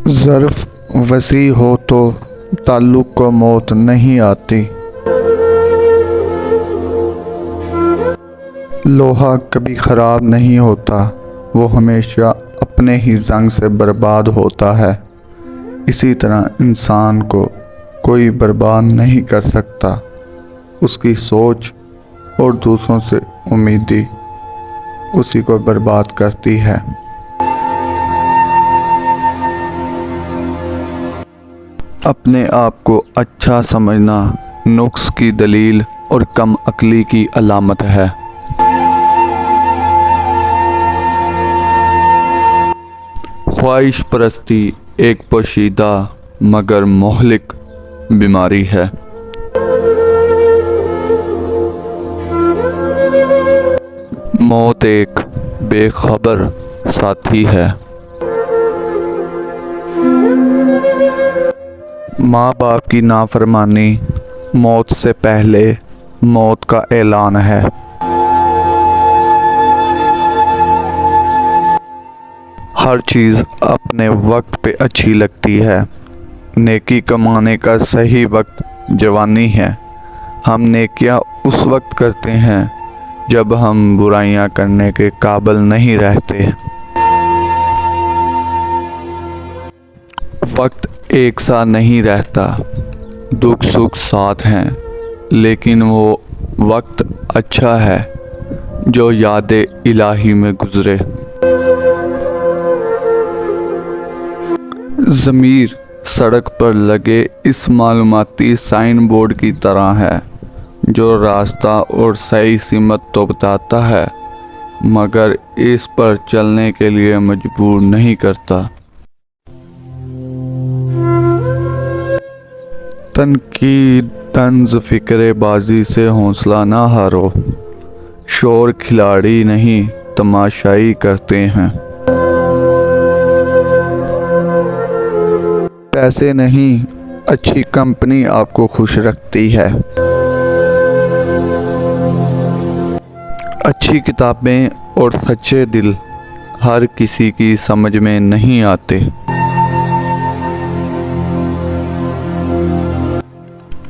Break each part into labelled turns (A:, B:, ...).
A: ظرف وسیع ہو تو تعلق کو موت نہیں آتی۔ لوہا کبھی خراب نہیں ہوتا، وہ ہمیشہ اپنے ہی زنگ سے برباد ہوتا ہے۔ اسی طرح انسان کو کوئی برباد نہیں کر سکتا، اس کی سوچ اور دوسروں سے امیدی اسی کو برباد کرتی ہے۔ اپنے آپ کو اچھا سمجھنا نقص کی دلیل اور کم عقلی کی علامت ہے۔ خواہش پرستی ایک پوشیدہ مگر مہلک بیماری ہے۔ موت ایک بے خبر ساتھی ہے۔ ماں باپ کی نافرمانی موت سے پہلے موت کا اعلان ہے۔ ہر چیز اپنے وقت پہ اچھی لگتی ہے۔ نیکی کمانے کا صحیح وقت جوانی ہے۔ ہم نیکیاں اس وقت کرتے ہیں جب ہم برائیاں کرنے کے قابل نہیں رہتے۔ وقت ایک سا نہیں رہتا، دکھ سکھ ساتھ ہیں، لیکن وہ وقت اچھا ہے جو یاد الہی میں گزرے۔ ضمیر سڑک پر لگے اس معلوماتی سائن بورڈ کی طرح ہے جو راستہ اور صحیح سمت تو بتاتا ہے مگر اس پر چلنے کے لیے مجبور نہیں کرتا۔ تنقید طنز فکر بازی سے حوصلہ نہ ہارو، شور کھلاڑی نہیں تماشائی کرتے ہیں۔ پیسے نہیں اچھی کمپنی آپ کو خوش رکھتی ہے۔ اچھی کتابیں اور سچے دل ہر کسی کی سمجھ میں نہیں آتے۔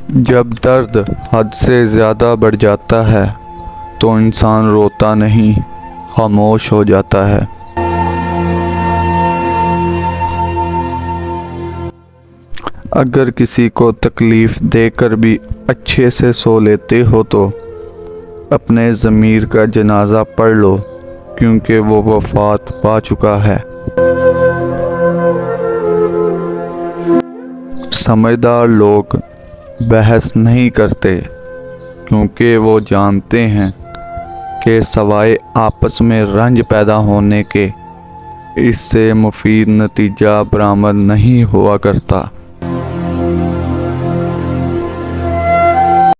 A: جب درد حد سے زیادہ بڑھ جاتا ہے تو انسان روتا نہیں، خاموش ہو جاتا ہے۔ اگر کسی کو تکلیف دے کر بھی اچھے سے سو لیتے ہو تو اپنے ضمیر کا جنازہ پڑھ لو، کیونکہ وہ وفات پا چکا ہے۔ سمجھدار لوگ بحث نہیں کرتے کیونکہ وہ جانتے ہیں کہ سوائے آپس میں رنج پیدا ہونے کے اس سے مفید نتیجہ برآمد نہیں ہوا کرتا۔